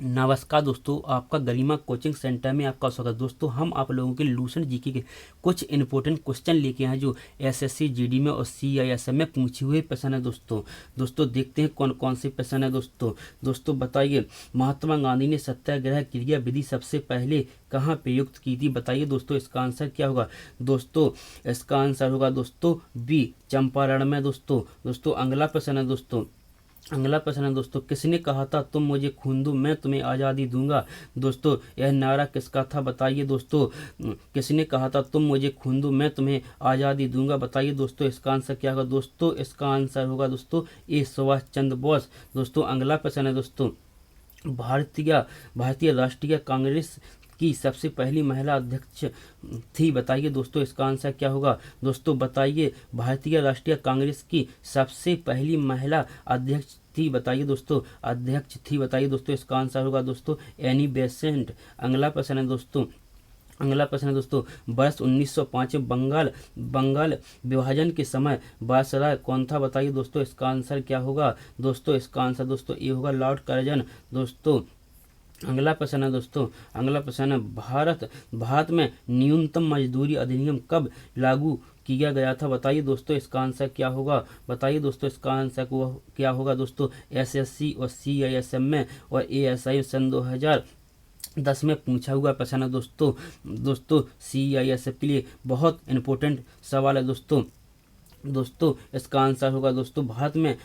नमस्कार दोस्तों, आपका गरिमा कोचिंग सेंटर में आपका स्वागत। दोस्तों, हम आप लोगों के लूसेंट जीके के कुछ इंपॉर्टेंट क्वेश्चन लेके आए हैं जो एसएससी जीडी में और सीआईएसएफ में पूछे हुए प्रश्न है। दोस्तों देखते हैं कौन कौन से प्रश्न है। दोस्तों बताइए, महात्मा गांधी ने सत्याग्रह क्रिया विधि सबसे पहले कहाँ प्रयुक्त की थी? बताइए दोस्तों, इसका आंसर क्या होगा? दोस्तों इसका आंसर होगा दोस्तों बी, चंपारण में। दोस्तों अगला प्रश्न है दोस्तों, किसने कहा था तुम मुझे खून दो मैं तुम्हें आज़ादी दूंगा? दोस्तों यह नारा किसका था? बताइए दोस्तों, किसने कहा था तुम मुझे खून दो मैं तुम्हें आज़ादी दूंगा? बताइए दोस्तों, इसका आंसर क्या होगा? दोस्तों इसका आंसर होगा दोस्तों ए, सुभाष चंद्र बोस। दोस्तों अगला प्रश्न है दोस्तों, भारतीय राष्ट्रीय कांग्रेस की सबसे पहली महिला अध्यक्ष थी? बताइए दोस्तों, इसका आंसर क्या होगा? दोस्तों बताइए, भारतीय राष्ट्रीय कांग्रेस की सबसे पहली महिला अध्यक्ष थी? बताइए दोस्तों, अध्यक्ष थी। बताइए दोस्तों, इसका आंसर होगा दोस्तों एनी बेसेंट। अगला प्रश्न है दोस्तों, वर्ष 1905 में बंगाल विभाजन के समय वायसराय कौन था? बताइए दोस्तों, इसका आंसर क्या होगा? दोस्तों इसका आंसर दोस्तों ये होगा लॉर्ड कर्जन। दोस्तों अगला प्रश्न है, भारत में न्यूनतम मजदूरी अधिनियम कब लागू किया गया था? बताइए दोस्तों, इसका आंसर क्या होगा? बताइए दोस्तों, इसका आंसर क्या होगा? दोस्तों एसएससी और सीआईएसएफ में और एएसआई सन 2010 में पूछा हुआ प्रश्न है। दोस्तों सीआईएसएफ के लिए बहुत इंपॉर्टेंट सवाल है। दोस्तों इसका आंसर होगा दोस्तों, भारत में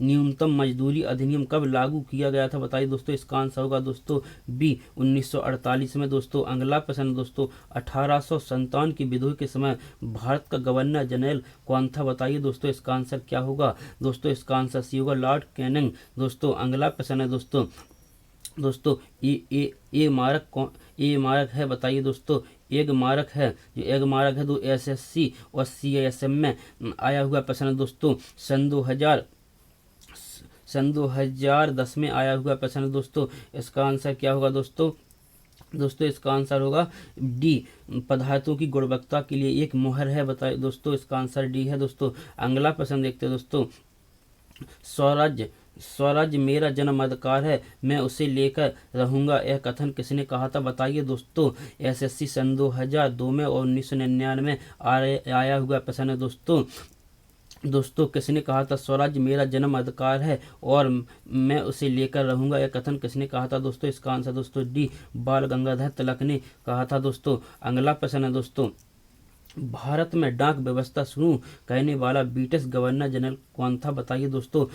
न्यूनतम मजदूरी अधिनियम कब लागू किया गया था? बताइए दोस्तों, इसका आंसर होगा दोस्तों बी, 1948 में। दोस्तों अगला प्रश्न दोस्तों, 1857 की विद्रोह के समय भारत का गवर्नर जनरल कौन था? बताइए दोस्तों, इसका आंसर क्या होगा? दोस्तों इसका आंसर सी होगा, लॉर्ड कैनिंग। दोस्तों अगला प्रश्न है दोस्तों ए मारक है। बताइए दोस्तों, एग मारक है जो एसएससी और सीआईएसएफ में आया हुआ प्रश्न है। दोस्तों सन 2010 में आया हुआ प्रश्न है। दोस्तों इसका आंसर क्या होगा? दोस्तों इसका आंसर होगा डी, पदार्थों की गुणवत्ता के लिए एक मुहर है। बताइए दोस्तों, इसका आंसर डी है। दोस्तों अगला प्रश्न देखते हैं दोस्तों, स्वराज्य मेरा जन्म अधिकार है, मैं उसे लेकर रहूंगा, यह कथन किसने कहा था? बताइए दोस्तों, एसएससी सन 2002 में और 1999 में आया हुआ प्रश्न है। दोस्तों किसने कहा था स्वराज्य मेरा जन्म अधिकार है और मैं उसे लेकर रहूंगा, यह कथन किसने कहा था? दोस्तों इसका आंसर दोस्तों डी, बाल गंगाधर तिलक ने कहा था। दोस्तों अगला प्रश्न है दोस्तों, भारत में डाक व्यवस्था शुरू करने वाला ब्रिटिश गवर्नर जनरल कौन था? बताइए दोस्तों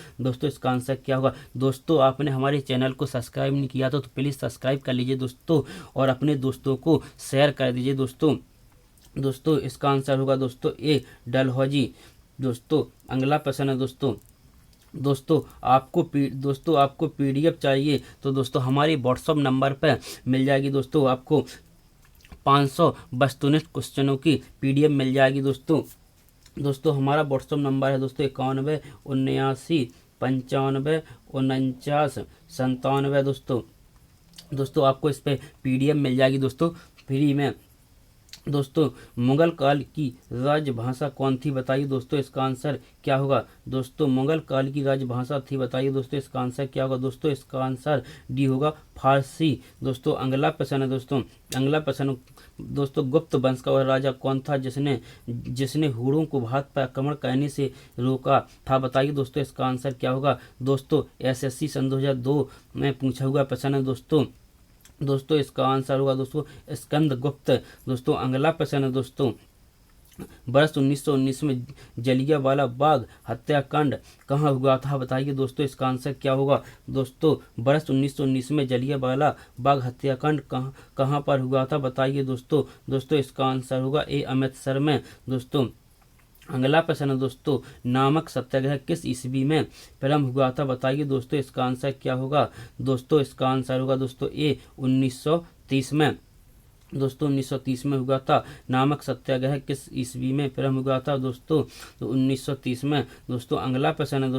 इसका आंसर क्या होगा? दोस्तों आपने हमारे चैनल को सब्सक्राइब नहीं किया तो प्लीज़ सब्सक्राइब कर लीजिए दोस्तों, और अपने दोस्तों को शेयर कर दीजिए दोस्तों इसका आंसर होगा दोस्तों ए, डलहौजी। दोस्तों अगला प्रश्न है दोस्तों आपको पीडीएफ चाहिए तो दोस्तों हमारे व्हाट्सअप नंबर पर मिल जाएगी। दोस्तों आपको 500 वस्तुनिष्ठ क्वेश्चनों की पीडीएफ मिल जाएगी। दोस्तों हमारा व्हाट्सअप नंबर है दोस्तों 91 79 95 49 97। दोस्तों आपको इस पर पीडीएफ मिल जाएगी दोस्तों फ्री में। दोस्तों मुगल काल की राजभाषा कौन थी? बताइए दोस्तों, इसका आंसर क्या होगा? दोस्तों मुगल काल की राजभाषा थी, बताइए दोस्तों इसका आंसर क्या होगा? दोस्तों इसका आंसर डी होगा, फारसी। दोस्तों अगला प्रश्न है दोस्तों, गुप्त वंश का वह राजा कौन था जिसने हुड़ों को भारत पर आक्रमण करने से रोका था? बताइए दोस्तों, इसका आंसर क्या होगा? दोस्तों एसएससी सन 2002 में पूछा हुआ प्रश्न है। दोस्तों इसका आंसर होगा दोस्तों स्कंदगुप्त। दोस्तों अगला प्रश्न है दोस्तों, वर्ष 1919 में जलियांवाला बाग हत्याकांड कहाँ हुआ था? बताइए दोस्तों, इसका आंसर क्या होगा? दोस्तों वर्ष 1919 में जलियांवाला बाग हत्याकांड कहाँ पर हुआ था? बताइए दोस्तों इसका आंसर होगा ए, अमृतसर में। दोस्तों अगला प्रश्न है दोस्तों, नामक सत्याग्रह किस ईस्वी में प्रारंभ हुआ था? बताइए दोस्तों, इसका आंसर क्या होगा? दोस्तों इसका आंसर होगा दोस्तों ए, 1930 में। दोस्तों 1930 में हुआ था। नामक सत्याग्रह किस ईस्वी में प्रारंभ हुआ था? दोस्तों 1930 में। दोस्तों अगला प्रश्न है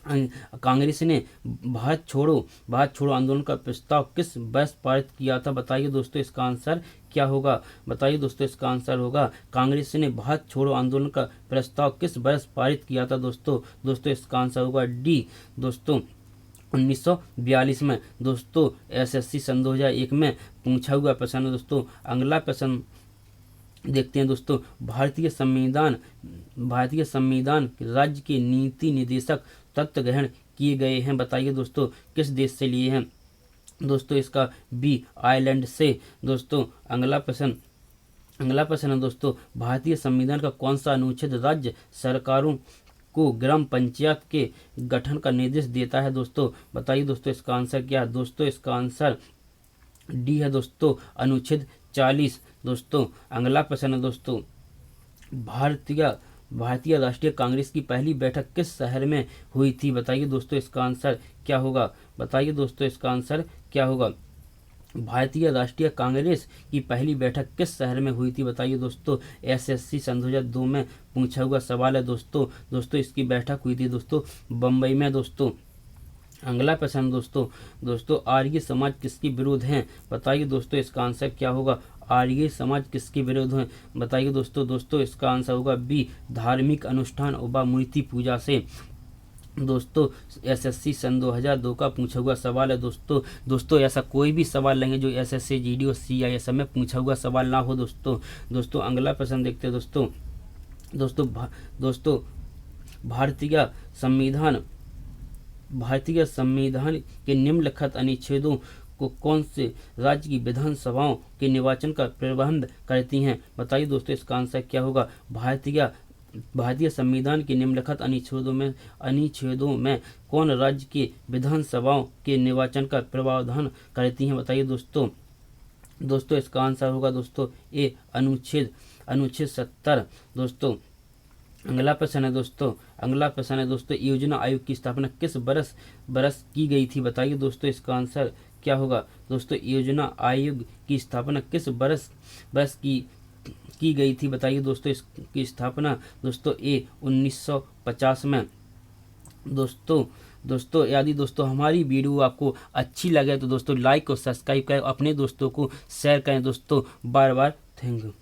कांग्रेस ने भारत छोड़ो आंदोलन का प्रस्ताव किस वर्ष पारित किया था? बताइए दोस्तों इसका आंसर क्या होगा? बताइए दोस्तों इसका आंसर होगा, कांग्रेस ने भारत छोड़ो आंदोलन का प्रस्ताव किस वर्ष पारित किया था दोस्तों इसका आंसर होगा डी दोस्तों 1942 में। दोस्तों एसएससी सन 2001 में पूछा हुआ प्रश्न दोस्तों। अगला प्रश्न देखते हैं दोस्तों। भारतीय संविधान राज्य के नीति निर्देशक तत्व ग्रहण किए गए हैं? बताइए दोस्तों किस देश से लिए हैं? दोस्तों इसका बी आयरलैंड से। दोस्तों अगला प्रश्न है दोस्तों, भारतीय संविधान का कौन सा अनुच्छेद राज्य सरकारों को ग्राम पंचायत के गठन का निर्देश देता है? दोस्तों बताइए दोस्तों इसका आंसर क्या है? दोस्तों इसका आंसर डी है दोस्तों अनुच्छेद 40। दोस्तों अगला प्रश्न है दोस्तों, भारतीय राष्ट्रीय कांग्रेस की पहली बैठक किस शहर में हुई थी? बताइए दोस्तों इसका आंसर क्या होगा? बताइए दोस्तों इसका आंसर क्या होगा? भारतीय राष्ट्रीय कांग्रेस की पहली बैठक किस शहर में हुई थी? बताइए दोस्तों एसएससी सन 2002 में पूछा हुआ सवाल है दोस्तों इसकी बैठक हुई थी दोस्तों बम्बई में। दोस्तों अगला प्रश्न दोस्तों आर्य समाज किसके विरोध हैं? बताइए दोस्तों इसका आंसर क्या होगा? आर्य समाज किसके विरोध हैं? बताइए दोस्तों इसका आंसर होगा बी धार्मिक अनुष्ठान व मूर्ति पूजा से। दोस्तों एसएससी सन 2002 का पूछा हुआ सवाल है दोस्तों ऐसा कोई भी सवाल लेंगे जो एसएससी जीडी और सीआईएस में पूछा हुआ सवाल ना हो दोस्तों अगला प्रश्न देखते हैं दोस्तों भारतीय संविधान के निम्नलिखित अनुच्छेदों को कौन से राज्य की विधानसभाओं के निर्वाचन का प्रबंध करती हैं? बताइए दोस्तों इसका आंसर क्या होगा? भारतीय संविधान के निम्नलिखित अनुच्छेदों में कौन राज्य की विधानसभाओं के निर्वाचन का प्रावधान करती हैं? बताइए दोस्तों इसका आंसर होगा दोस्तों ए अनुच्छेद 70। दोस्तों अगला प्रश्न है दोस्तों योजना आयोग की स्थापना किस बरस की गई थी? बताइए दोस्तों इसका आंसर क्या होगा? दोस्तों योजना आयोग की स्थापना किस बरस की गई थी? बताइए दोस्तों इसकी स्थापना दोस्तों ए 1950 में। दोस्तों यदि दोस्तों हमारी वीडियो आपको अच्छी लगे तो दोस्तों लाइक और सब्सक्राइब करें, अपने दोस्तों को शेयर करें दोस्तों। बार बार थैंक यू।